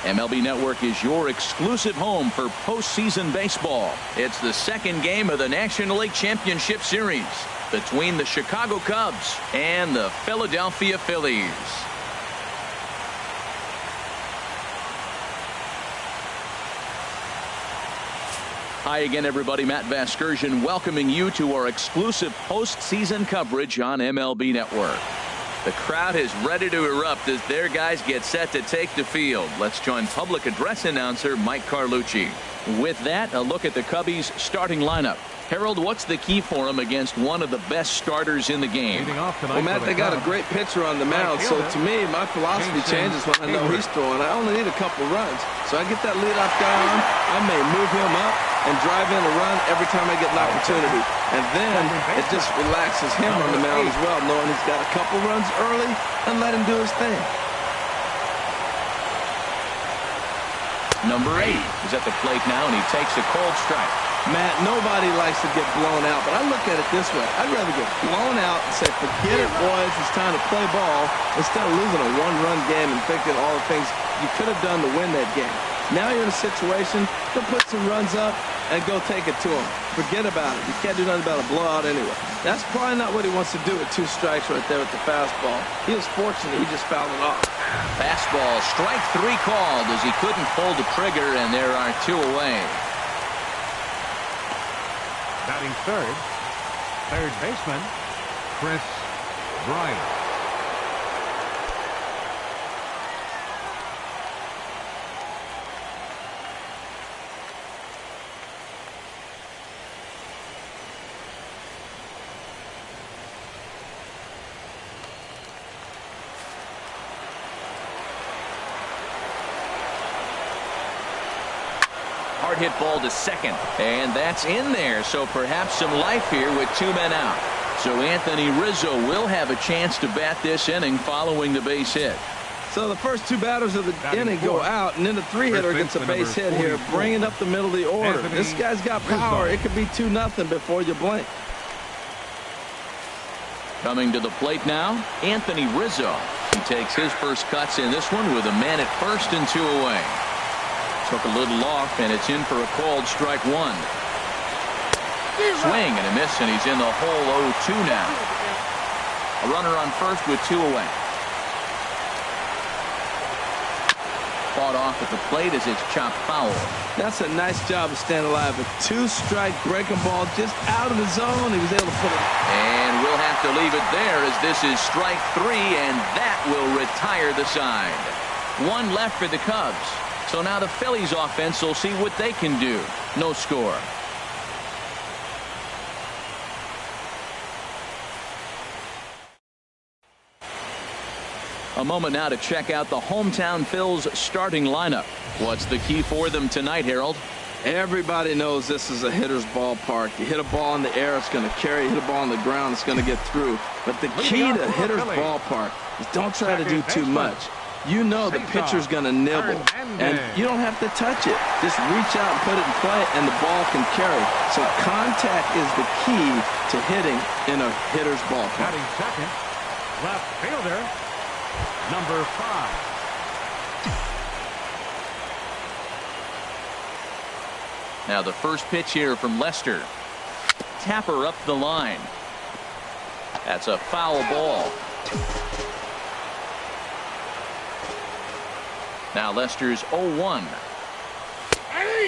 MLB Network is your exclusive home for postseason baseball. It's the second game of the National League Championship Series between the Chicago Cubs and the Philadelphia Phillies. Hi again, everybody. Matt Vasgersian welcoming you to our exclusive postseason coverage on MLB Network. The crowd is ready to erupt as their guys get set to take the field. Let's join public address announcer Mike Carlucci. With that, a look at the Cubbies' starting lineup. Harold, what's the key for them against one of the best starters in the game? Well, Matt, they got a great pitcher on the mound, so to me, my philosophy changes when I know he's throwing. I only need a couple runs, so I get that leadoff guy on. I may move him up and drive in a run every time I get an opportunity, and then it just relaxes him on the mound as well, knowing he's got a couple runs early and let him do his thing. Number 8 is at the plate now, and he takes a cold strike. Matt, nobody likes to get blown out, but I look at it this way. I'd rather get blown out and say, forget it, boys, it's time to play ball, instead of losing a one-run game and thinking all the things you could have done to win that game. Now you're in a situation, go put some runs up and go take it to him. Forget about it. You can't do nothing about a blowout anyway. That's probably not what he wants to do with 2 strikes right there with the fastball. He was fortunate he just fouled it off. Fastball, strike 3 called as he couldn't pull the trigger, and there are 2 away. Batting third baseman, Chris Bryant. Hard hit ball to second, and that's in there, so perhaps some life here with 2 men out. So Anthony Rizzo will have a chance to bat this inning following the base hit. So the first 2 batters of the inning go out, and then the 3-hitter gets a base hit here, bringing up the middle of the order. This guy's got power. It could be 2-0 before you blink. Coming to the plate now, Anthony Rizzo. He takes his first cuts in this one with a man at first and 2 away. Took a little off, and it's in for a called strike 1. Swing and a miss, and he's in the hole 0-2 now. A runner on first with 2 away. Fought off at the plate as it's chopped foul. That's a nice job of staying alive. A 2-strike breaking ball just out of the zone. He was able to put it. And we'll have to leave it there as this is strike 3, and that will retire the side. 1 left for the Cubs. So now the Phillies offense will see what they can do. No score. A moment now to check out the hometown Phils starting lineup. What's the key for them tonight, Harold? Everybody knows this is a hitter's ballpark. You hit a ball in the air, it's going to carry. You hit a ball on the ground, it's going to get through. But the key to hitter's ballpark is don't try to do too much. You know the pitcher's going to nibble, and you don't have to touch it. Just reach out and put it in play, and the ball can carry. So contact is the key to hitting in a hitter's ballpark. Batting second, left fielder, number 5. Now the first pitch here from Lester. Tapper up the line. That's a foul ball. Now Lester's 0-1.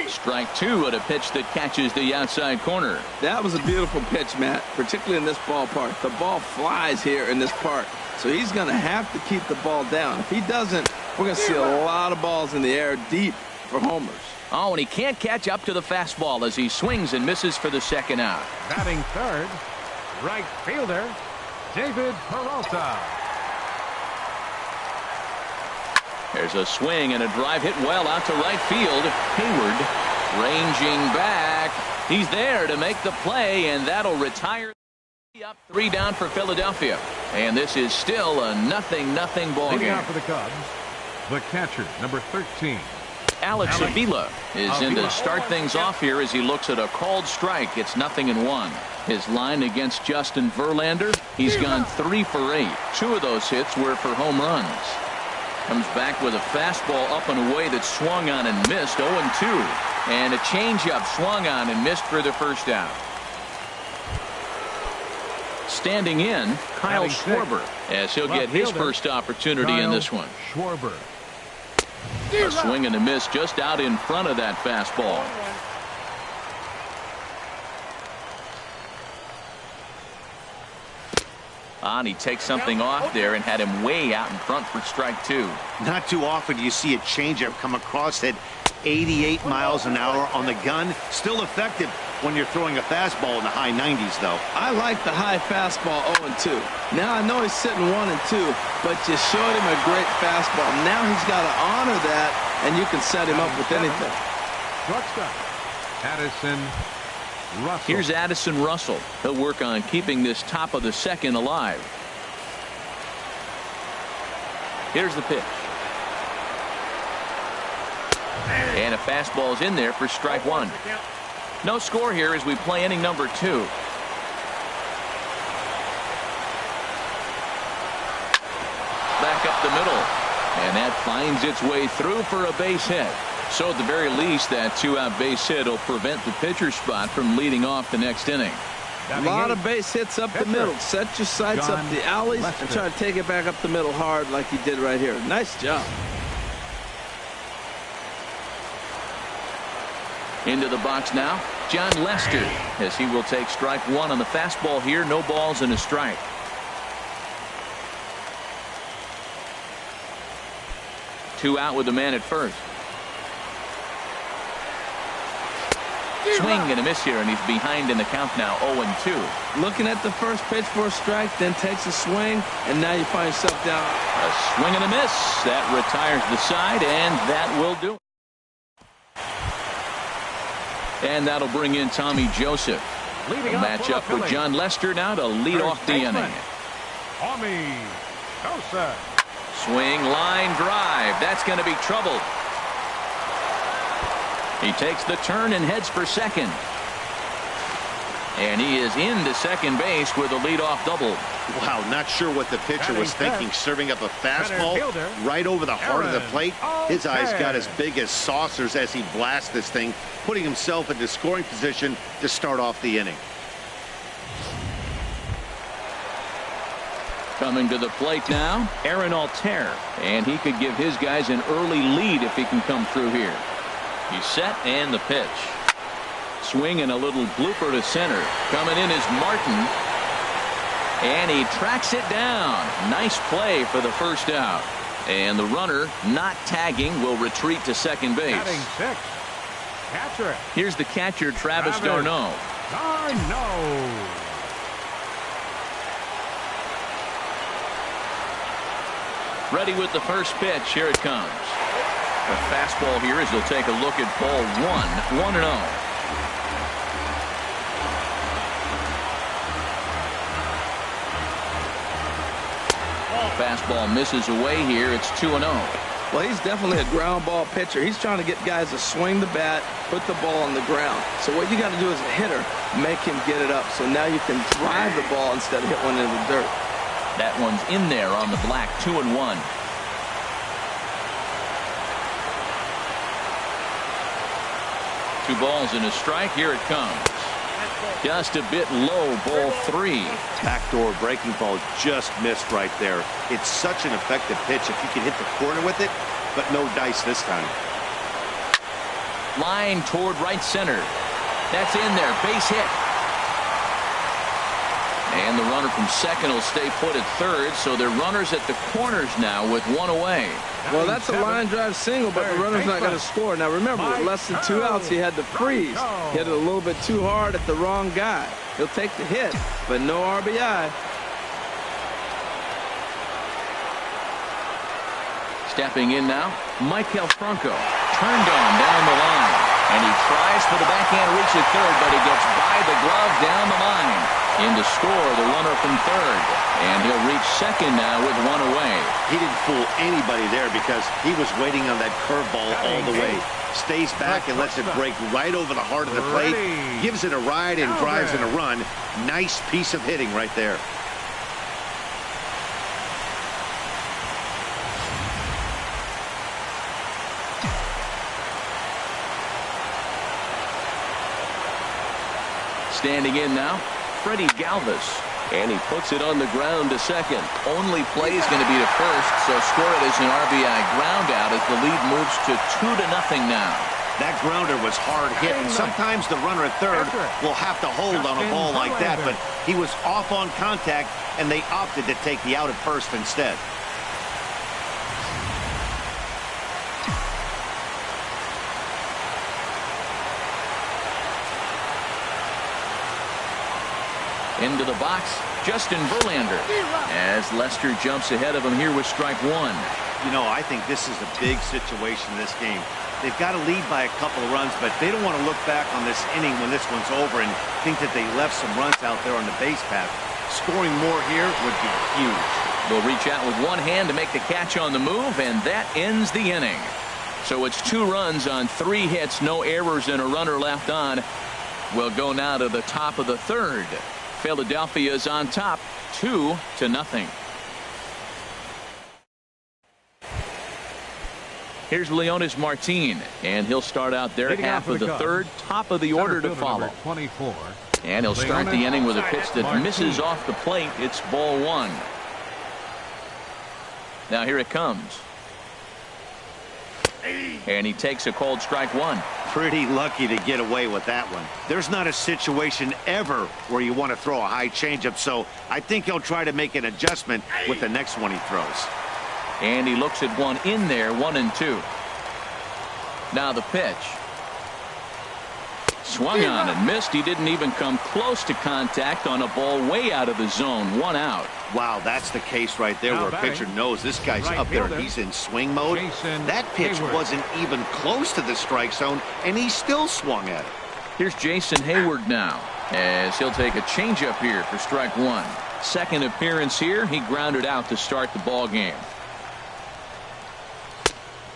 Strike 2 at a pitch that catches the outside corner. That was a beautiful pitch, Matt, particularly in this ballpark. The ball flies here in this park, so he's going to have to keep the ball down. If he doesn't, we're going to see a lot of balls in the air deep for homers. Oh, and he can't catch up to the fastball as he swings and misses for the second out. Batting third, right fielder, David Peralta. There's a swing and a drive hit well out to right field. Hayward ranging back. He's there to make the play, and that'll retire. Up 3 down for Philadelphia. And this is still a 0-0 ball game. Leading out for the Cubs, the catcher, number 13. Alex Avila is in to start things off here as he looks at a called strike. It's 0-1. His line against Justin Verlander, he's gone 3 for 8. 2 of those hits were for home runs. Comes back with a fastball up and away that swung on and missed. 0-2. And a changeup swung on and missed for the first out. Standing in, Kyle Schwarber, as he'll get his first opportunity in this one. Schwarber. A swing and a miss just out in front of that fastball. He takes something off there and had him way out in front for strike 2. Not too often do you see a changeup come across at 88 miles an hour on the gun. Still effective when you're throwing a fastball in the high 90s, though. I like the high fastball 0-2. Now I know he's sitting 1-2, but you showed him a great fastball. Now he's got to honor that, and you can set him up with anything. Shortstop, Addison Russell. Here's Addison Russell. He'll work on keeping this top of the second alive. Here's the pitch. And a fastball's in there for strike 1. No score here as we play inning number 2. Back up the middle. And that finds its way through for a base hit. So at the very least, that 2-out base hit will prevent the pitcher spot from leading off the next inning. A lot of base hits up the middle. Set your sights up the alleys and try to take it back up the middle hard like he did right here. Nice job. Into the box now, John Lester, as he will take strike 1 on the fastball here. No balls and a strike. Two out with the man at first. Swing and a miss here, and he's behind in the count now, 0-2. Looking at the first pitch for a strike, then takes a swing, and now you find yourself down. A swing and a miss. That retires the side, and that will do it. And that'll bring in Tommy Joseph. He'll match up with John Lester now to lead off the inning. Tommy Joseph. Swing, line drive. That's going to be trouble. He takes the turn and heads for second. And he is into second base with a leadoff double. Wow, not sure what the pitcher was thinking, serving up a fastball right over the heart of the plate. His eyes got as big as saucers as he blasts this thing, putting himself into scoring position to start off the inning. Coming to the plate now, Aaron Altair. And he could give his guys an early lead if he can come through here. He's set, and the pitch. Swing and a little blooper to center. Coming in is Martin. And he tracks it down. Nice play for the first out. And the runner, not tagging, will retreat to second base. Batting six. Catcher. Here's the catcher, Travis d'Arnaud. Ready with the first pitch. Here it comes. A fastball here as he'll take a look at ball 1-0. Fastball misses away here. It's 2-0. Well, he's definitely a ground ball pitcher. He's trying to get guys to swing the bat, put the ball on the ground. So what you got to do as a hitter, make him get it up. So now you can drive the ball instead of hit one into the dirt. That one's in there on the black. 2-1. Two balls and a strike. Here it comes. Just a bit low, ball 3. Backdoor breaking ball just missed right there. It's such an effective pitch if you can hit the corner with it, but no dice this time. Line toward right center. That's in there. Base hit. And the runner from second will stay put at third, so they're runners at the corners now with one away. Well, that's a line drive single, but the runner's not going to score. Now, remember, with less than 2 outs, he had to freeze. Hit it a little bit too hard at the wrong guy. He'll take the hit, but no RBI. Stepping in now, Maikel Franco. Turned on down the line. And he tries for the backhand reach at third, but he gets by the glove down the line. In to score, the runner from third. And he'll reach second now with one away. He didn't fool anybody there because he was waiting on that curveball all the way. Stays back and lets it break right over the heart of the plate. Gives it a ride and drives in a run. Nice piece of hitting right there. Standing in now, Freddie Galvis. And he puts it on the ground to second. Only play is going to be to first, so score it as an RBI ground out as the lead moves to 2-0 now. That grounder was hard hit, and sometimes the runner at third will have to hold on a ball like that, but he was off on contact, and they opted to take the out at first instead. Into the box, Justin Verlander, as Lester jumps ahead of him here with strike one. You know, I think this is a big situation in this game. They've got to lead by a couple of runs, but they don't want to look back on this inning when this one's over and think that they left some runs out there on the base path. Scoring more here would be huge. Will reach out with one hand to make the catch on the move, and that ends the inning. So it's 2 runs on 3 hits, no errors, and a runner left on. We'll go now to the top of the third. Philadelphia is on top, 2-0. Here's Leonis Martin, and he'll start out their half of the third, top of the order to follow. 24. And he'll start the inning with a pitch that misses off the plate. It's ball 1. Now here it comes. And he takes a called strike 1. Pretty lucky to get away with that one. There's not a situation ever where you want to throw a high changeup, so I think he'll try to make an adjustment with the next one he throws. And he looks at one in there, 1-2. Now the pitch. Swung on and missed. He didn't even come close to contact on a ball way out of the zone. 1 out. Wow, that's the case right there where a pitcher knows this guy's up there. He's in swing mode. That pitch wasn't even close to the strike zone, and he still swung at it. Here's Jason Hayward now, as he'll take a changeup here for strike 1. Second appearance here. He grounded out to start the ball game.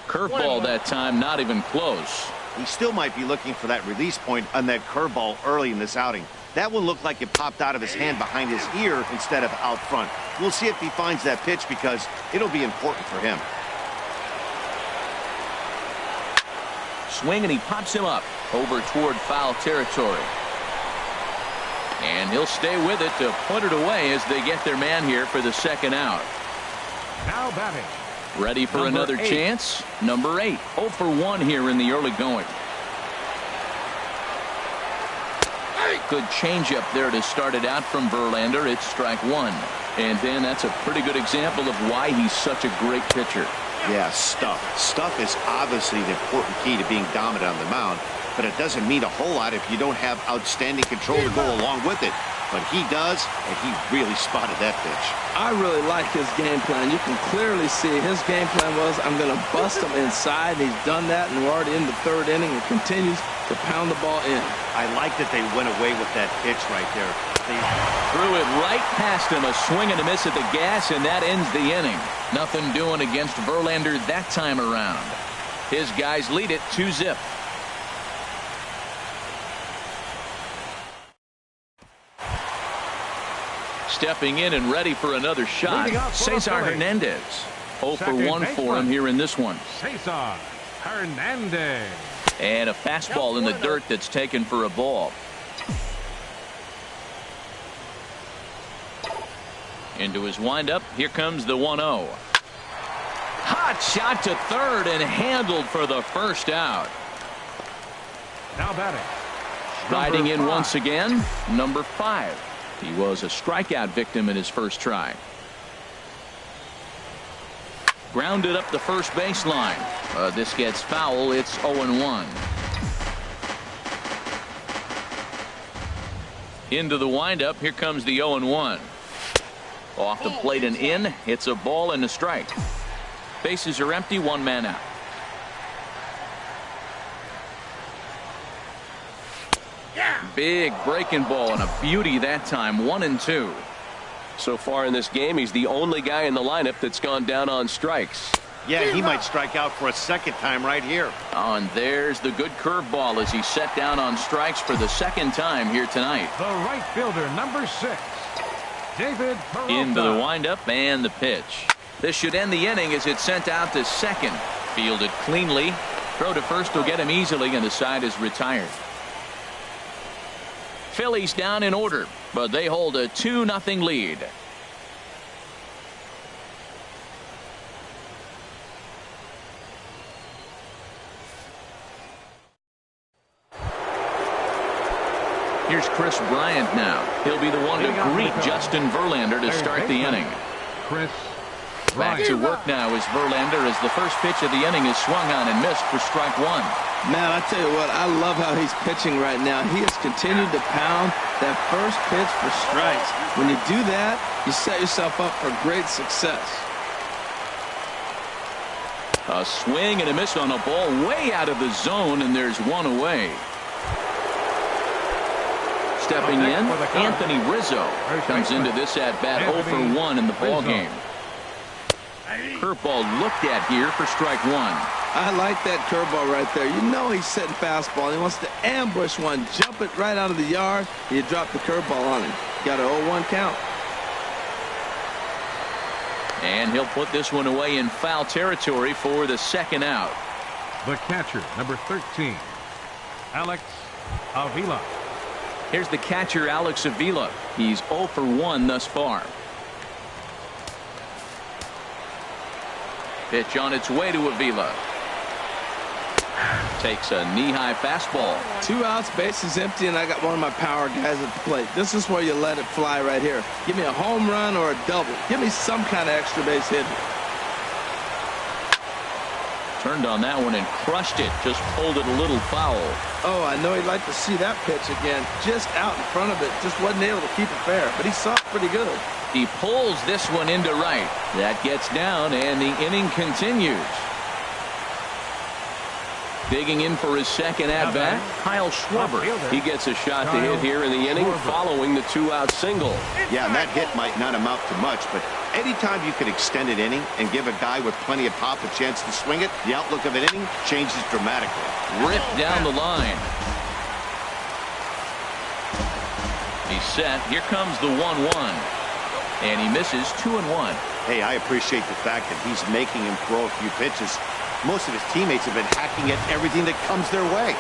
Curveball that time, not even close. He still might be looking for that release point on that curveball early in this outing. That one looked like it popped out of his hand behind his ear instead of out front. We'll see if he finds that pitch because it'll be important for him. Swing, and he pops him up over toward foul territory. And he'll stay with it to put it away as they get their man here for the second out. Now batting. Ready for another chance? Number 8. 0 for 1 here in the early going. Good changeup there to start it out from Verlander. It's strike 1. And then that's a pretty good example of why he's such a great pitcher. Yeah, stuff. Stuff is obviously the important key to being dominant on the mound, but it doesn't mean a whole lot if you don't have outstanding control to go along with it. But he does, and he really spotted that pitch. I really like his game plan. You can clearly see his game plan was, I'm going to bust him inside. He's done that, and we're already in the third inning and continues to pound the ball in. I like that they went away with that pitch right there. They threw it right past him, a swing and a miss at the gas, and that ends the inning. Nothing doing against Verlander that time around. His guys lead it 2-0. Stepping in and ready for another shot, Cesar Hernandez. 0 for 1 for him here in this one. Cesar Hernandez. And a fastball in the dirt that's taken for a ball. Into his windup. Here comes the 1-0. Hot shot to third and handled for the first out. Now batting. Riding in once again, number 5. He was a strikeout victim in his first try. Grounded up the first baseline. This gets foul. It's 0-1. Into the windup. Here comes the 0-1. Off the plate and in. It's a ball and a strike. Bases are empty. 1 man out. Big breaking ball and a beauty that time. 1-2. So far in this game, he's the only guy in the lineup that's gone down on strikes. Yeah, he might strike out for a second time right here. Oh, and there's the good curveball as he set down on strikes for the second time here tonight. The right fielder, number 6, David Peralta. Into the windup and the pitch. This should end the inning as it's sent out to second. Fielded cleanly. Throw to first will get him easily, and the side is retired. Phillies down in order, but they hold a 2-0 lead. Here's Chris Bryant now. He'll be the one to greet Justin Verlander to start the inning. Chris Back to work now is Verlander as the first pitch of the inning is swung on and missed for strike one. Man, I tell you what, I love how he's pitching right now. He has continued to pound that first pitch for strikes. When you do that, you set yourself up for great success. A swing and a miss on a ball way out of the zone, and there's one away. Stepping in, Anthony Rizzo comes into this at-bat 0 for 1 in the ball game. Curveball looked at here for strike one. I like that curveball right there. You know he's setting fastball. He wants to ambush one, jump it right out of the yard. You drop the curveball on him. Got an 0-1 count. And he'll put this one away in foul territory for the second out. The catcher, number 13, Alex Avila. Here's the catcher, Alex Avila. He's 0 for 1 thus far. Pitch on its way to Avila. Takes a knee-high fastball. 2 outs, bases empty, and I got one of my power guys at the plate. This is where you let it fly right here. Give me a home run or a double. Give me some kind of extra base hit. Turned on that one and crushed it. Just pulled it a little foul. Oh, I know he'd like to see that pitch again. Just out in front of it. Just wasn't able to keep it fair, but he saw it pretty good. He pulls this one into right. That gets down, and the inning continues. Digging in for his second at-bat, Kyle Schwarber. He gets a shot to hit here in the inning following the 2-out single. Yeah, and that hit might not amount to much, but anytime you can extend an inning and give a guy with plenty of pop a chance to swing it, the outlook of an inning changes dramatically. Ripped down the line. He's set. Here comes the 1-1. And he misses 2-1. Hey, I appreciate the fact that he's making him throw a few pitches. Most of his teammates have been hacking at everything that comes their way.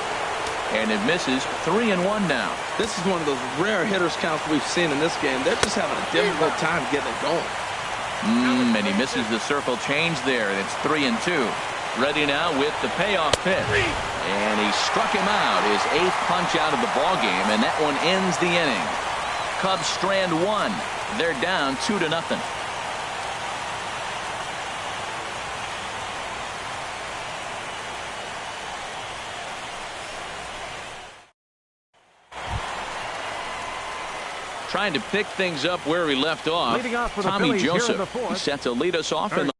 And it misses 3-1 now. This is one of those rare hitters counts we've seen in this game. They're just having a difficult time getting it going. And he misses the circle change there. It's 3-2. Ready now with the payoff pitch. And he struck him out. His 8th punch out of the ball game, and that one ends the inning. Cubs strand 1. They're down 2-0. Trying to pick things up where we left off. Tommy Joseph. He's set to lead us off in the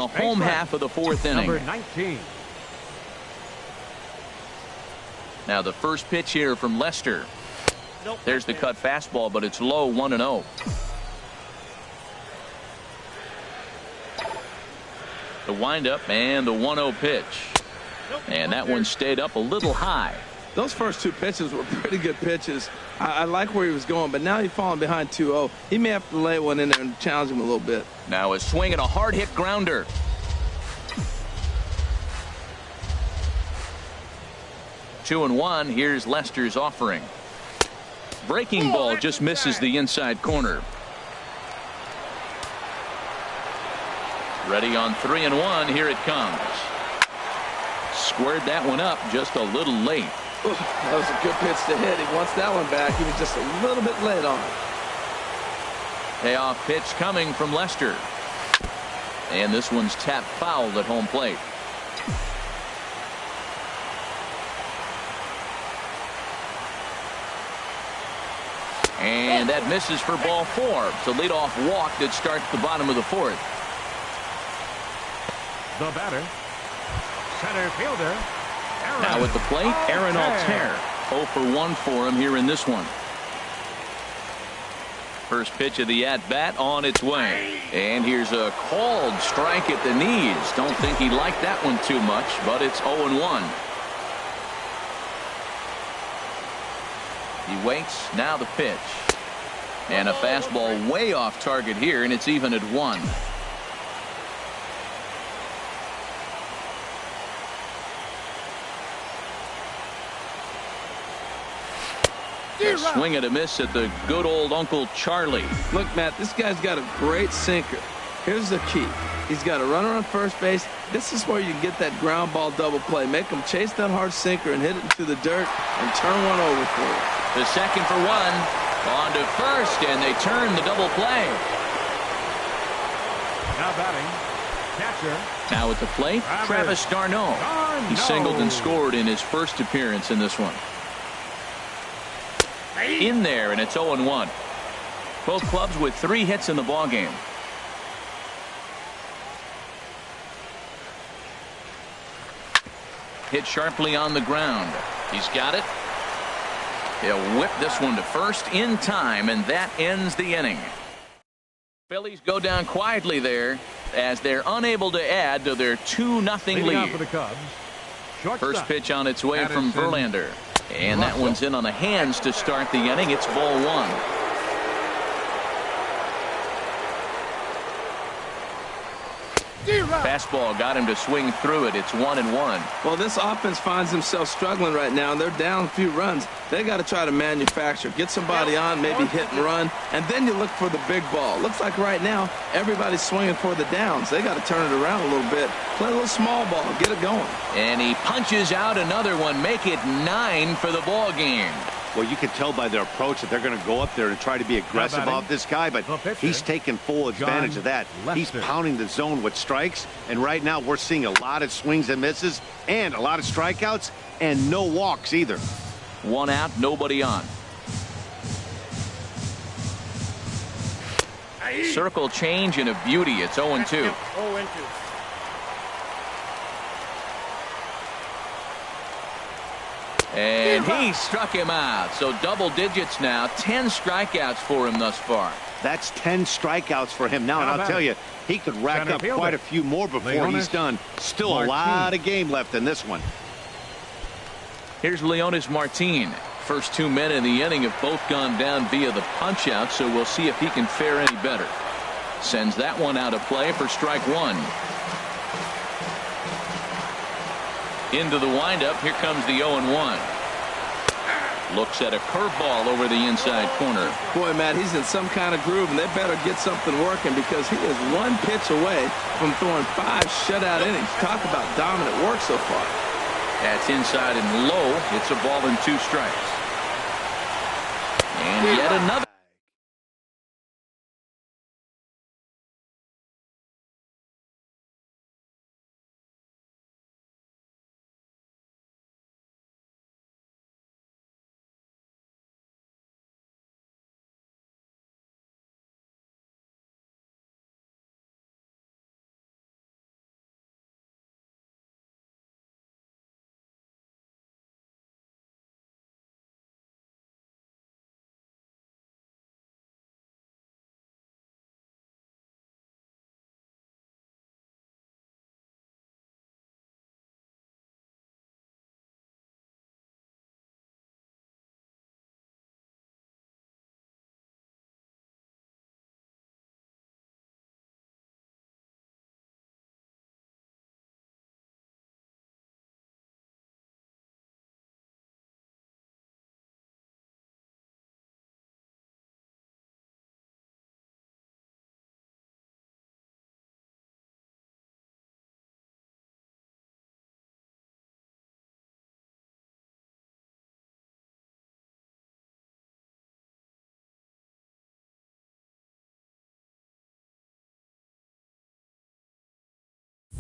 home half of the 4th inning. Number 19. Now the first pitch here from Lester. There's the cut fastball, but it's low, 1-0. The windup and the 1-0 pitch. And that one stayed up a little high. Those first 2 pitches were pretty good pitches. I like where he was going, but now he's falling behind 2-0. He may have to lay one in there and challenge him a little bit. Now a swing and a hard hit grounder. Two and one. Here's Lester's offering. Breaking ball just misses the inside corner. Ready on 3-1. Here it comes. Squared that one up just a little late. Ooh, that was a good pitch to hit. He wants that one back. He was just a little bit late on it. Payoff pitch coming from Lester. And this one's tapped foul at home plate. And And that misses for ball 4. It's a leadoff walk that starts the bottom of the 4th. The batter, center fielder, Aaron. Now at the plate, Aaron Altair. 0 for 1 for him here in this one. First pitch of the at-bat on its way. And here's a called strike at the knees. Don't think he liked that one too much, but it's 0-1. He waits. Now the pitch. And a fastball way off target here, and it's even at 1. A swing and a miss at the good old Uncle Charlie. Look, Matt, this guy's got a great sinker. Here's the key. He's got a runner on first base. This is where you get that ground ball double play. Make him chase that hard sinker and hit it into the dirt and turn one over for you. The second for 1. On to first, and they turn the double play. Now batting, catcher. Now at the plate, Travis d'Arnaud. He singled and scored in his first appearance in this one. In there, and it's 0-1. Both clubs with 3 hits in the ballgame. Hit sharply on the ground. He's got it. He'll whip this one to first in time, and that ends the inning. Phillies go down quietly there as they're unable to add to their 2-0 lead. For the Cubs, First pitch on its way from Verlander. And that one's in on the hands to start the inning. It's ball 1. Fastball got him to swing through it. It's 1-1. Well, this offense finds themselves struggling right now, and they're down a few runs. They got to try to manufacture, get somebody on, maybe hit and run, and then you look for the big ball. Looks like right now everybody's swinging for the downs. They got to turn it around a little bit, play a little small ball, get it going. And he punches out another one, make it 9 for the ball game. Well, you can tell by their approach that they're going to go up there and try to be aggressive off this guy, but he's taking full advantage of that. He's pounding the zone with strikes, and right now we're seeing a lot of swings and misses and a lot of strikeouts and no walks either. 1 out, nobody on. Circle change and a beauty. It's 0-2. And he struck him out. So double digits now. 10 strikeouts for him thus far. That's 10 strikeouts for him now, and I'll tell you, he could rack up quite a few more before he's done. Still a lot of game left in this one. Here's Leonis Martin. First 2 men in the inning have both gone down via the punch out, so we'll see if he can fare any better. Sends that one out of play for strike 1. Into the windup. Here comes the 0-1. Looks at a curveball over the inside corner. Boy, Matt, he's in some kind of groove, and they better get something working because he is 1 pitch away from throwing 5 shutout innings. Talk about dominant work so far. That's inside and low. It's a ball and 2 strikes. And yet another.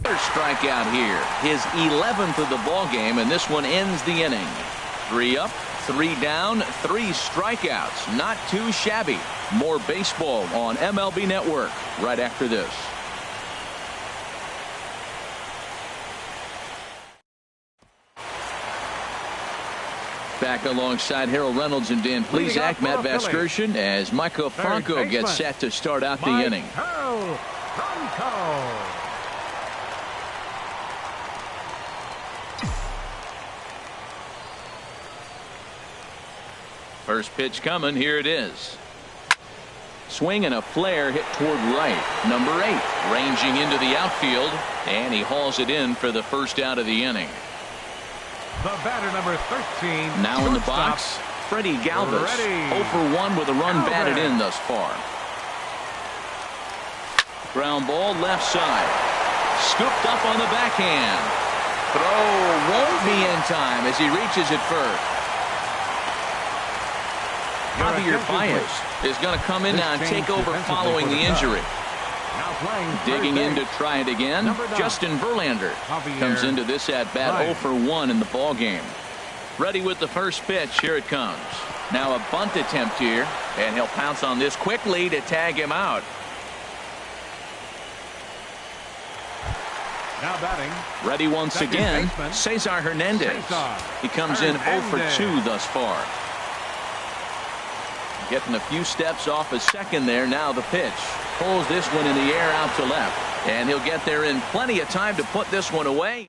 Strikeout here, his 11th of the ball game, and this one ends the inning. 3 up, 3 down, 3 strikeouts. Not too shabby. More baseball on MLB Network right after this. Back alongside Harold Reynolds and Dan Plesac, Matt Vasgersian, as Michael Franco gets set to start out the inning. First pitch coming. Here it is. Swing and a flare hit toward right. Number 8 ranging into the outfield, and he hauls it in for the first out of the inning. The batter, number 13. Now in the box, Freddie Galvis. 0 for 1 with a run batted in thus far. Ground ball left side. Scooped up on the backhand. Throw won't be in time as he reaches it first. Javier Baez is going to come in now and take over following the injury. Digging in to try it again, Justin Verlander comes into this at bat 0 for 1 in the ball game. Ready with the first pitch. Here it comes. Now a bunt attempt here, and he'll pounce on this quickly to tag him out. Now batting. Ready once again, Cesar Hernandez. He comes in 0 for 2 thus far. Getting a few steps off a second there. Now the pitch. Pulls this one in the air out to left. And he'll get there in plenty of time to put this one away.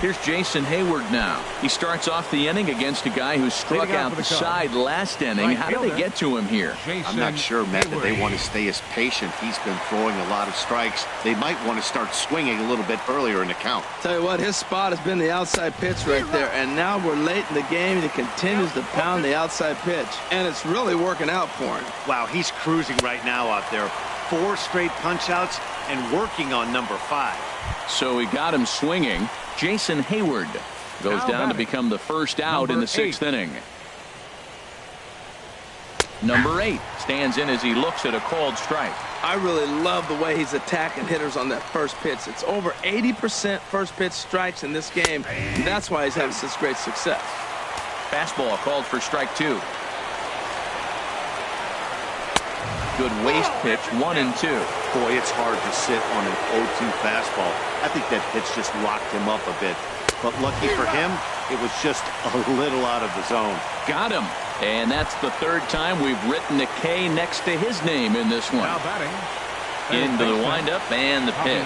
Here's Jason Hayward now. He starts off the inning against a guy who struck out the side last inning. How did they get to him here? I'm not sure, Matt, that they want to stay as patient. He's been throwing a lot of strikes. They might want to start swinging a little bit earlier in the count. Tell you what, his spot has been the outside pitch right there, and now we're late in the game and he continues to pound the outside pitch, and it's really working out for him. Wow, he's cruising right now out there. 4 straight punch outs and working on number 5. So he got him swinging. Jason Hayward goes down to become the first out in the 6th inning. Number 8 stands in as he looks at a called strike. I really love the way he's attacking hitters on that first pitch. It's over 80% first pitch strikes in this game, and that's why he's having such great success. Fastball called for strike 2. Good waist pitch, 1 and 2. Boy, it's hard to sit on an 0-2 fastball. I think that pitch just locked him up a bit. But lucky for him, it was just a little out of the zone. Got him. And that's the 3rd time we've written a K next to his name in this one. Now batting. Into the windup and the pitch.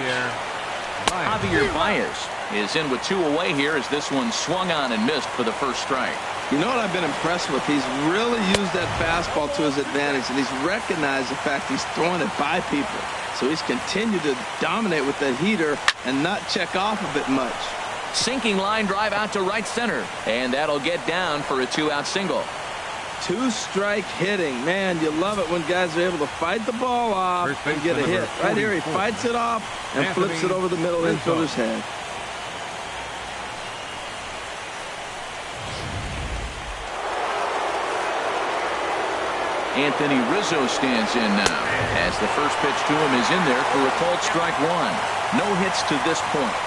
Javier Baez is in with 2 away here as this one swung on and missed for the first strike. You know what I've been impressed with? He's really used that fastball to his advantage, and he's recognized the fact he's throwing it by people. So he's continued to dominate with that heater and not check off of it much. Sinking line drive out to right center, and that'll get down for a 2-out single. 2-strike hitting. Man, you love it when guys are able to fight the ball off and get a hit. Right here, he fights it off and flips it over the middle infielder's head. Anthony Rizzo stands in now as the first pitch to him is in there for a called strike 1. No hits to this point.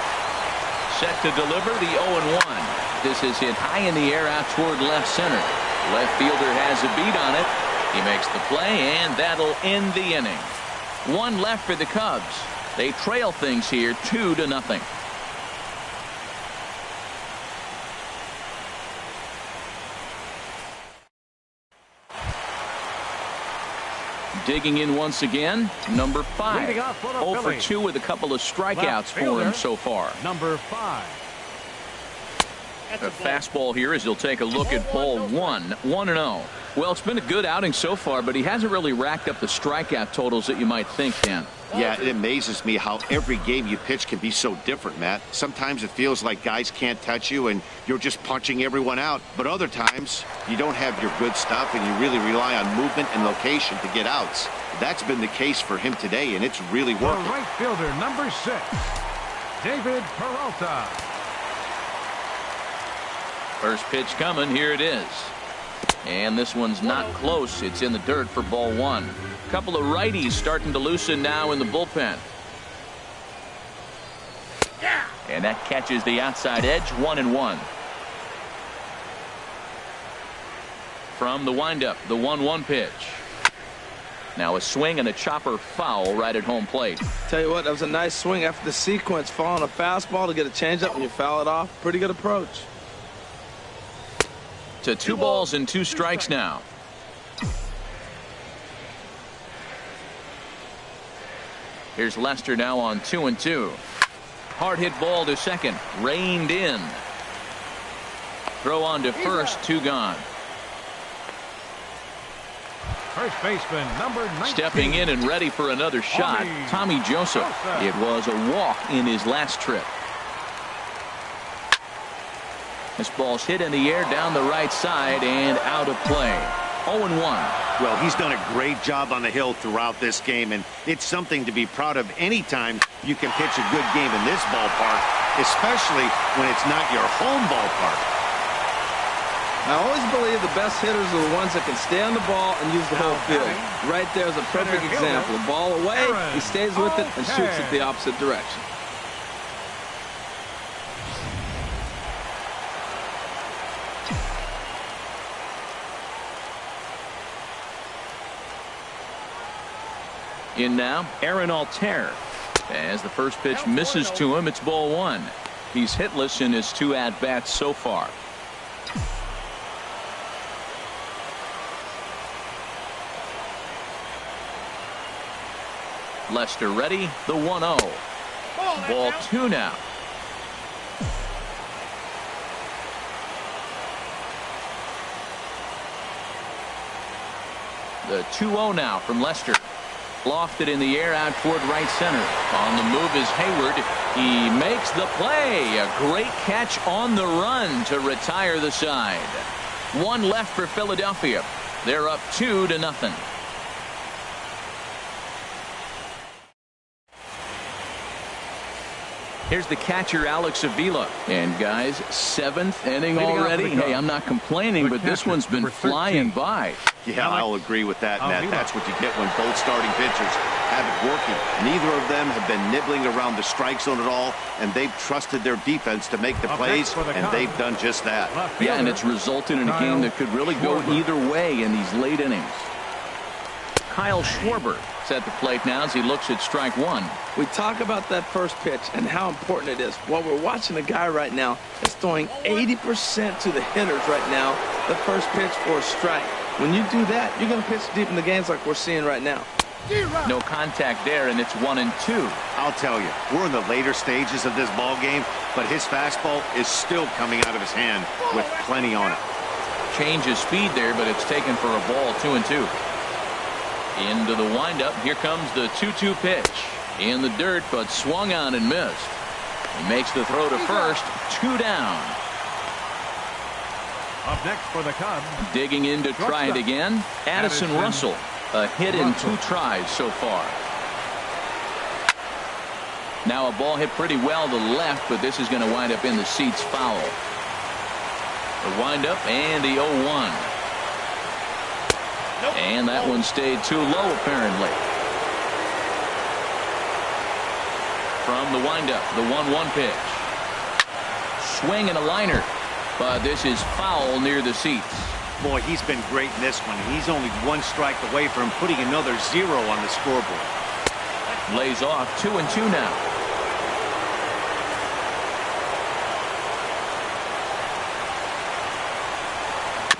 Set to deliver the 0-1. This is hit high in the air out toward left center. Left fielder has a beat on it. He makes the play, and that'll end the inning. 1 left for the Cubs. They trail things here 2-0. Digging in once again, number 5. 0 for 2 with a couple of strikeouts for him so far. Number 5. A fastball here as he'll take a look at ball 1. 1-0. Well, it's been a good outing so far, but he hasn't really racked up the strikeout totals that you might think, Dan. Yeah, it amazes me how every game you pitch can be so different, Matt. Sometimes it feels like guys can't touch you and you're just punching everyone out. But other times, you don't have your good stuff and you really rely on movement and location to get outs. That's been the case for him today, and it's really working. The right fielder, number 6, David Peralta. First pitch coming. Here it is. And this one's not close. It's in the dirt for ball 1. A couple of righties starting to loosen now in the bullpen. And that catches the outside edge. 1-1. From the windup, the 1-1 pitch. Now a swing and a chopper foul right at home plate. Tell you what, that was a nice swing after the sequence. Following a fastball to get a changeup and you foul it off. Pretty good approach. To 2 balls and 2 strikes now. Here's Lester now on 2-2. Hard hit ball to second. Reined in. Throw on to first. 2 gone. First baseman, number 19. Stepping in and ready for another shot, Tommy Joseph. It was a walk in his last trip. This ball's hit in the air down the right side and out of play. 0-1. Well, he's done a great job on the hill throughout this game, and it's something to be proud of anytime you can pitch a good game in this ballpark, especially when it's not your home ballpark. I always believe the best hitters are the ones that can stay on the ball and use the whole field. Right there is a perfect example. The ball away, he stays with it and shoots it the opposite direction. In now, Aaron Altair. As the first pitch misses to him, it's ball 1. He's hitless in his 2 at-bats so far. Lester ready, the 1-0. Ball 2 now. The 2-0 now from Lester. Lofted in the air out toward right center. On the move is Hayward. He makes the play. A great catch on the run to retire the side. 1 left for Philadelphia. They're up 2-0. Here's the catcher, Alex Avila. And guys, 7th inning already. Hey, I'm not complaining, but this one's been flying by. Yeah, I'll agree with that, Matt. That's what you get when both starting pitchers have it working. Neither of them have been nibbling around the strike zone at all, and they've trusted their defense to make the plays, and they've done just that. Yeah, and it's resulted in a game that could really go either way in these late innings. Kyle Schwarber is at the plate now as he looks at strike 1. We talk about that first pitch and how important it is. Well, we're watching a guy right now that's throwing 80% to the hitters right now, the first pitch for a strike. When you do that, you're going to pitch deep in the games like we're seeing right now. No contact there, and it's 1-2. I'll tell you, we're in the later stages of this ball game, but his fastball is still coming out of his hand with plenty on it. Change of speed there, but it's taken for a ball. 2-2. Into the windup. Here comes the 2-2 pitch. In the dirt, but swung on and missed. He makes the throw to first. 2 down. Up next for the Cubs. Digging in to try it again. Addison Russell. A hit in 2 tries so far. Now a ball hit pretty well to left, but this is going to wind up in the seats foul. The windup and the 0-1. And that one stayed too low, apparently. From the windup, the 1-1 pitch. Swing and a liner, but this is foul near the seats. Boy, he's been great in this one. He's only 1 strike away from putting another 0 on the scoreboard. Lays off. 2-2 now.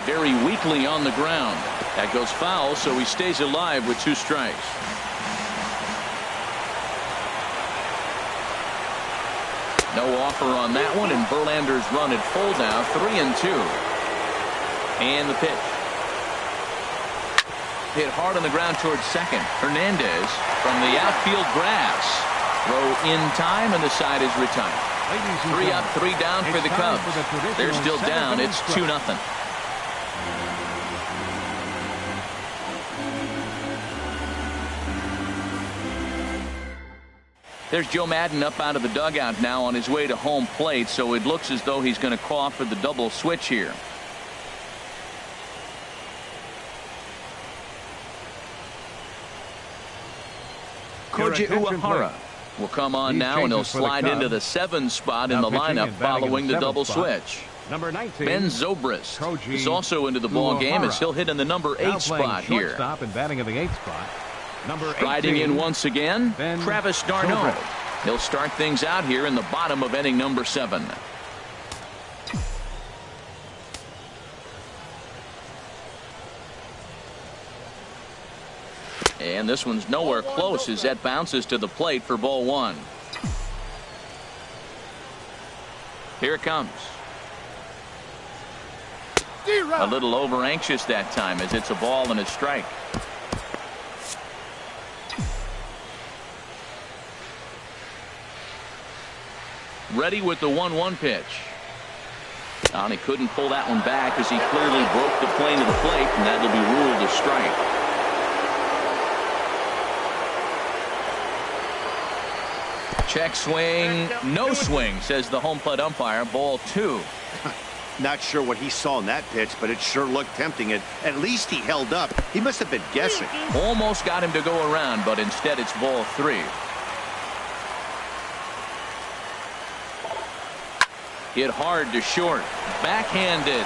Very weakly on the ground. That goes foul, so he stays alive with 2 strikes. No offer on that one, and Verlander's run at full now. 3-2. And the pitch. Hit hard on the ground towards second. Hernandez from the outfield grass. Throw in time, and the side is retired. 3 up, 3 down for the Cubs. They're still down. It's 2-0. There's Joe Madden up out of the dugout now on his way to home plate, so it looks as though he's going to call for the double switch here. Koji Uehara will come on now, and he'll slide into the 7 spot in the lineup following the double switch. Number 19. Ben Zobrist Koji is also into the ball game as he'll hit in the number 8 spot here. Shortstop and batting in the 8th spot. Number 18. Riding in once again, Ben Travis d'Arnaud. Zobrist. He'll start things out here in the bottom of inning number 7. And this one's nowhere close as that bounces to the plate for ball 1. Here it comes. A little over anxious that time as it's a ball and a strike. Ready with the 1-1 pitch. And he couldn't pull that one back as he clearly broke the plane of the plate, and that'll be ruled a strike. Check swing, no swing, says the home plate umpire. Ball 2. Not sure what he saw in that pitch, but it sure looked tempting. At least he held up. He must have been guessing. Almost got him to go around, but instead it's ball 3. Hit hard to short. Backhanded.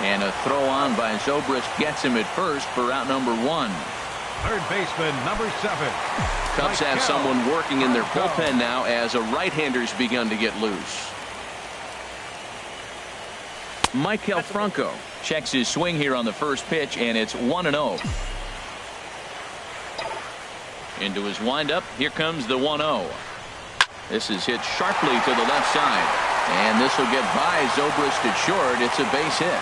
And a throw on by Zobrist gets him at first for out number 1. Third baseman, number 7. Cubs have someone working in their bullpen now as a right-hander's begun to get loose. Maikel Franco checks his swing here on the first pitch, and it's 1-0. Into his windup. Here comes the 1-0. This is hit sharply to the left side, and this will get by Zobrist at short. It's a base hit.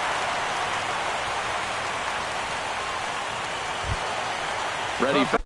Ready for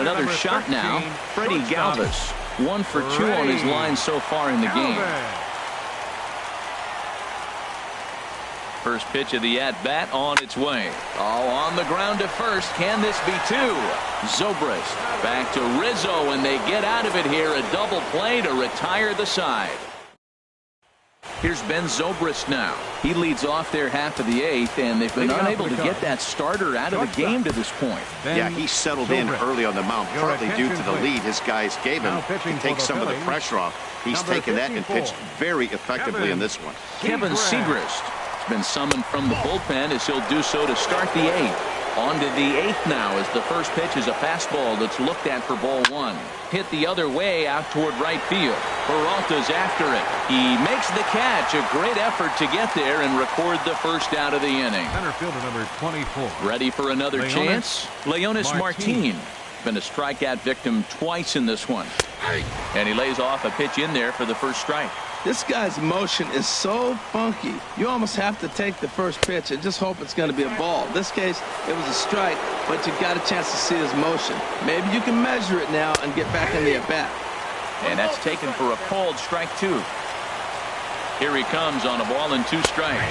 another shot now. Freddie Galvis, 1 for 2 on his line so far in the game. First pitch of the at-bat on its way. Oh, on the ground to first. Can this be 2? Zobrist back to Rizzo, and they get out of it here. A double play to retire the side. Here's Ben Zobrist now. He leads off their half of the 8th, and they've been unable to get that starter out of the game to this point. Yeah, he settled in early on the mound, partly due to the lead his guys gave him to take some of the pressure off. He's taken that and pitched very effectively in this one. Kevin Segrist has been summoned from the bullpen as he'll do so to start the 8th. On to the 8th now as the first pitch is a fastball that's looked at for ball 1. Hit the other way out toward right field. Peralta's after it. He makes the catch. A great effort to get there and record the first out of the inning. Center fielder number 24. Ready for another chance? Leonis Martin. Been a strikeout victim twice in this one. And he lays off a pitch in there for the first strike. This guy's motion is so funky. You almost have to take the first pitch and just hope it's going to be a ball. In this case, it was a strike, but you got a chance to see his motion. Maybe you can measure it now and get back in the at-bat. And that's taken for a called strike 2. Here he comes on a ball and 2 strikes.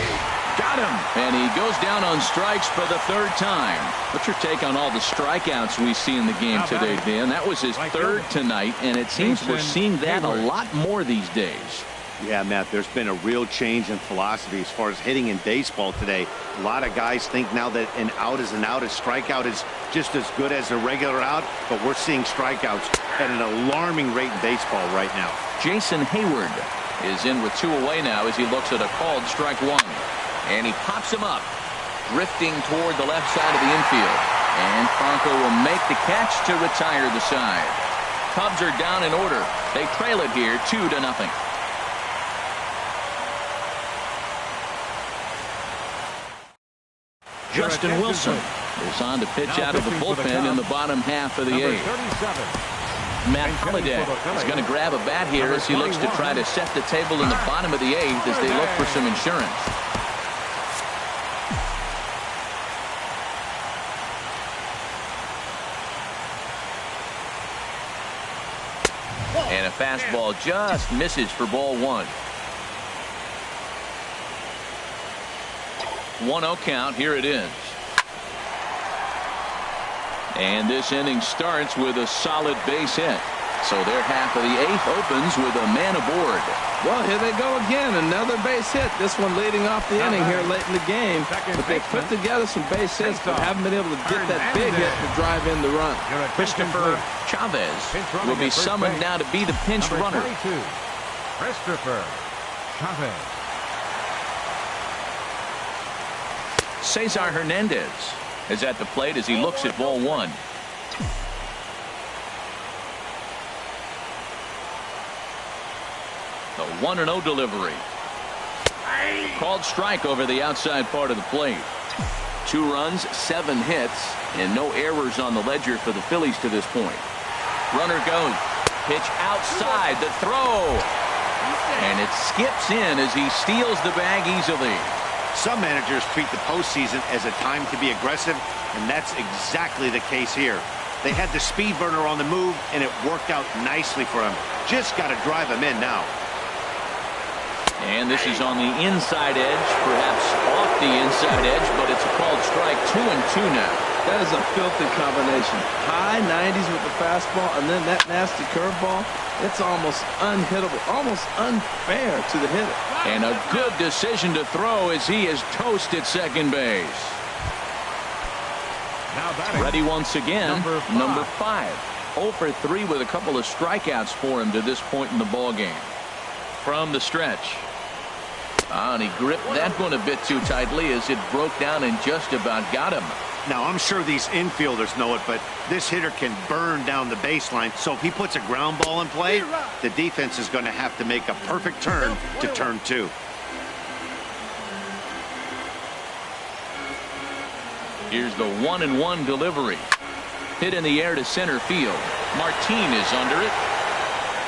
Got him. And he goes down on strikes for the 3rd time. What's your take on all the strikeouts we see in the game today, Dan? That was his 3rd tonight, and it seems we're seeing that a lot more these days. Yeah, Matt, there's been a real change in philosophy as far as hitting in baseball today. A lot of guys think now that an out is an out. A strikeout is just as good as a regular out, but we're seeing strikeouts at an alarming rate in baseball right now. Jason Hayward is in with 2 away now as he looks at a called strike 1. And he pops him up, drifting toward the left side of the infield. And Franco will make the catch to retire the side. Cubs are down in order. They trail it here 2-0. Justin Wilson is on to pitch out of the bullpen in the bottom half of the 8th. Matt Holliday is going to grab a bat here as he looks to try to set the table in the bottom of the 8th as they look for some insurance. And a fastball just misses for ball 1. 1-0 count. Here it is. And this inning starts with a solid base hit. So their half of the 8th opens with a man aboard. Well, here they go again. Another base hit. This one leading off the inning here late in the game. But they put together some base hits but haven't been able to get that big hit to drive in the run. Christopher Chavez will be summoned now to be the pinch runner. Christopher Chavez. Cesar Hernandez is at the plate as he looks at ball 1. The 1-0 delivery. Called strike over the outside part of the plate. 2 runs, 7 hits, and no errors on the ledger for the Phillies to this point. Runner goes. Pitch outside. The throw. And it skips in as he steals the bag easily. Some managers treat the postseason as a time to be aggressive, and that's exactly the case here. They had the speed burner on the move, and it worked out nicely for him. Just got to drive him in now. And this is on the inside edge, perhaps off the inside edge, but it's a called strike. 2-2 now. That is a filthy combination. High 90s with the fastball, and then that nasty curveball. It's almost unhittable, almost unfair to the hitter. And a good decision to throw as he is toast at second base. Ready once again, number 5. 0 for 3 with a couple of strikeouts for him to this point in the ball game. From the stretch. And he gripped that one a bit too tightly as it broke down and just about got him. Now, I'm sure these infielders know it, but this hitter can burn down the baseline. So if he puts a ground ball in play, the defense is going to have to make a perfect turn to turn 2. Here's the 1-1 delivery. Hit in the air to center field. Martin is under it.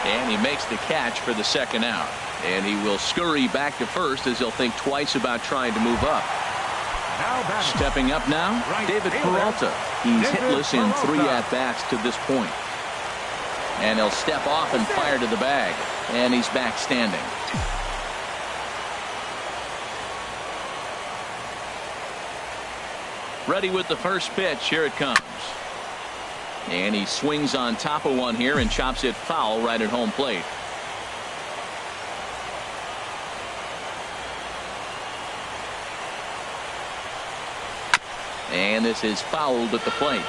And he makes the catch for the second out. And he will scurry back to first as he'll think twice about trying to move up. Stepping up now, David Peralta. He's hitless in 3 at-bats to this point. And he'll step off and fire to the bag. And he's back standing. Ready with the first pitch. Here it comes. And he swings on top of one here and chops it foul right at home plate. And this is fouled at the plate.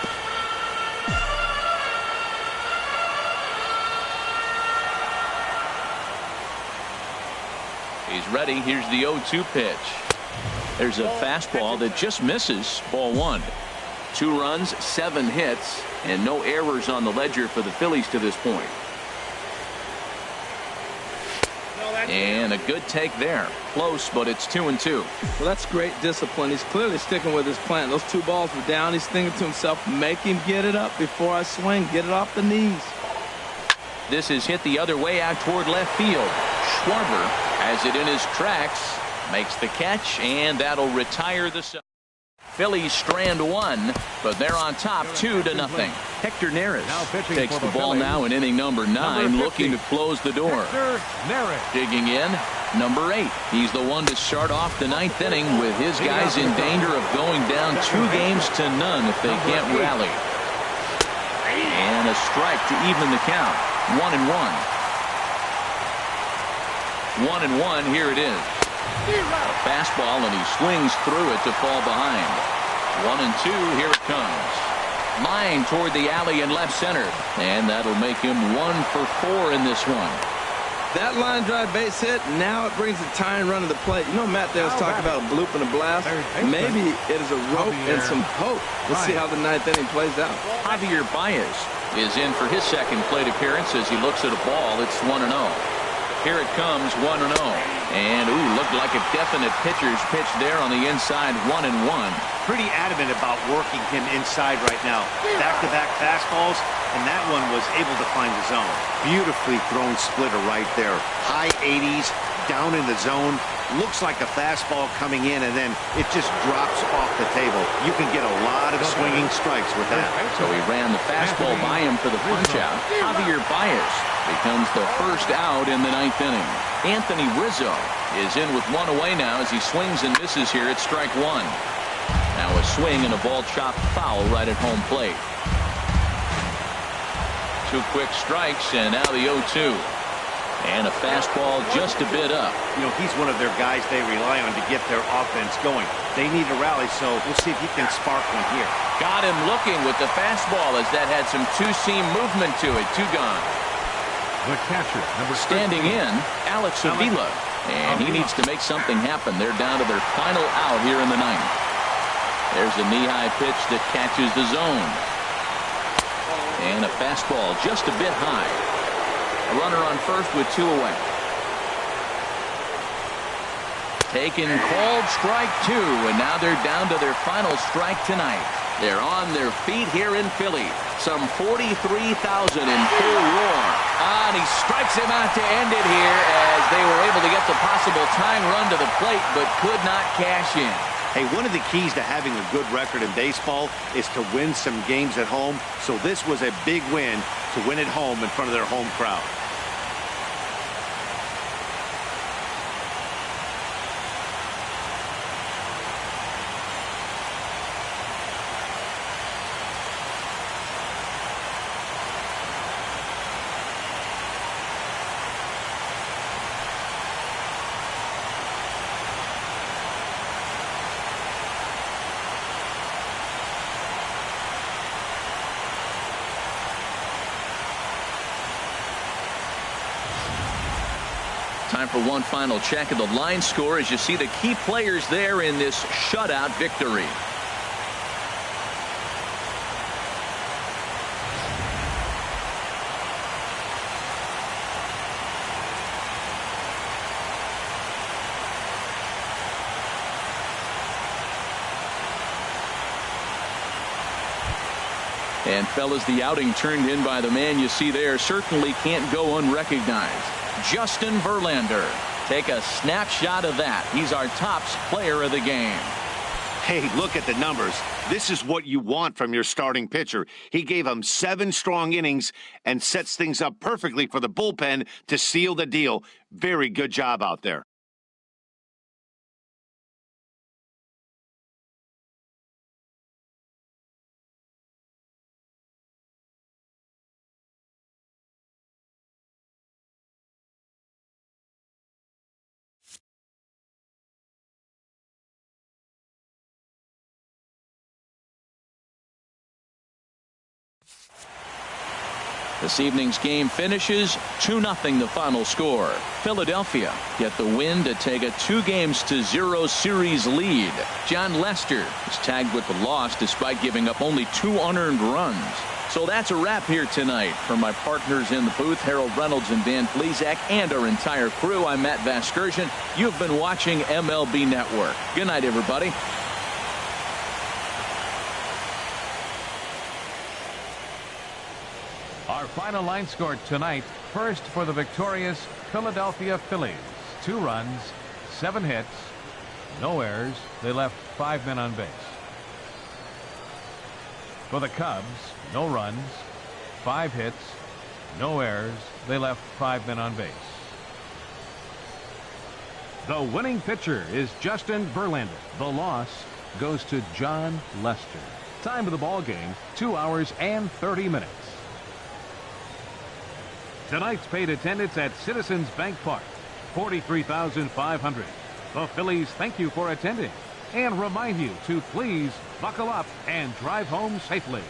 He's ready. Here's the 0-2 pitch. There's a fastball that just misses. Ball 1. 2 runs, 7 hits, and no errors on the ledger for the Phillies to this point. And a good take there. Close, but it's 2-2. Well, that's great discipline. He's clearly sticking with his plan. Those 2 balls were down. He's thinking to himself, make him get it up before I swing. Get it off the knees. This is hit the other way out toward left field. Schwarber has it in his tracks, makes the catch, and that'll retire the side. Phillies strand 1, but they're on top 2-0. Hector Neris takes the ball now in inning number 9, looking to close the door. Digging in, number 8. He's the one to start off the 9th inning with his guys in danger of going down 2-0 if they can't rally. And a strike to even the count. 1-1. 1-1. Here it is. A fastball, and he swings through it to fall behind. 1-2. Here it comes. Line toward the alley in left center, and that'll make him 1 for 4 in this one. That line drive base hit, now it brings a tying run to the plate. You know, Matt there was talking about a bloop and a blast. Maybe it is a rope and some hope. Let's see how the 9th inning plays out. Javier Baez is in for his second plate appearance as he looks at a ball. It's 1-0. Here it comes, 1-0. And, looked like a definite pitcher's pitch there on the inside, 1-1. Pretty adamant about working him inside right now. Back-to-back fastballs, and that one was able to find the zone. Beautifully thrown splitter right there. High 80s, down in the zone. Looks like a fastball coming in, and then it just drops off the table. You can get a lot of swinging strikes with that. So he ran the fastball by him for the punch-out. Javier Baez becomes the first out in the 9th inning. Anthony Rizzo is in with 1 away now as he swings and misses here at strike 1. Now a swing and a ball chopped foul right at home plate. 2 quick strikes, and now the 0-2. And a fastball just a bit up. You know, he's one of their guys they rely on to get their offense going. They need a rally, so we'll see if he can spark one here. Got him looking with the fastball as that had some 2-seam movement to it. 2 gone. The catcher, number 13. Standing in, Alex Avila. And he needs to make something happen. They're down to their final out here in the 9th. There's a knee-high pitch that catches the zone. And a fastball just a bit high. A runner on first with 2 away. Taken, called, strike 2, and now they're down to their final strike tonight. They're on their feet here in Philly. Some 43,000 in full roar. And he strikes him out to end it here as they were able to get the possible tying run to the plate, but could not cash in. Hey, one of the keys to having a good record in baseball is to win some games at home. So this was a big win to win at home in front of their home crowd. Time for one final check of the line score as you see the key players there in this shutout victory. And fellas, the outing turned in by the man you see there certainly can't go unrecognized. Justin Verlander. Take a snapshot of that. He's our tops player of the game. Hey, look at the numbers. This is what you want from your starting pitcher. He gave him 7 strong innings and sets things up perfectly for the bullpen to seal the deal. Very good job out there. This evening's game finishes 2-0 the final score. Philadelphia get the win to take a 2-0 series lead. John Lester is tagged with the loss despite giving up only 2 unearned runs. So that's a wrap here tonight. For my partners in the booth, Harold Reynolds and Dan Plesac, and our entire crew, I'm Matt Vasgersian. You've been watching MLB Network. Good night, everybody. Our final line score tonight. First for the victorious Philadelphia Phillies. 2 runs, 7 hits, no errors. They left 5 men on base. For the Cubs, no runs, 5 hits, no errors. They left 5 men on base. The winning pitcher is Justin Verlander. The loss goes to John Lester. Time of the ball game, 2 hours and 30 minutes. Tonight's paid attendance at Citizens Bank Park, 43,500. The Phillies thank you for attending and remind you to please buckle up and drive home safely.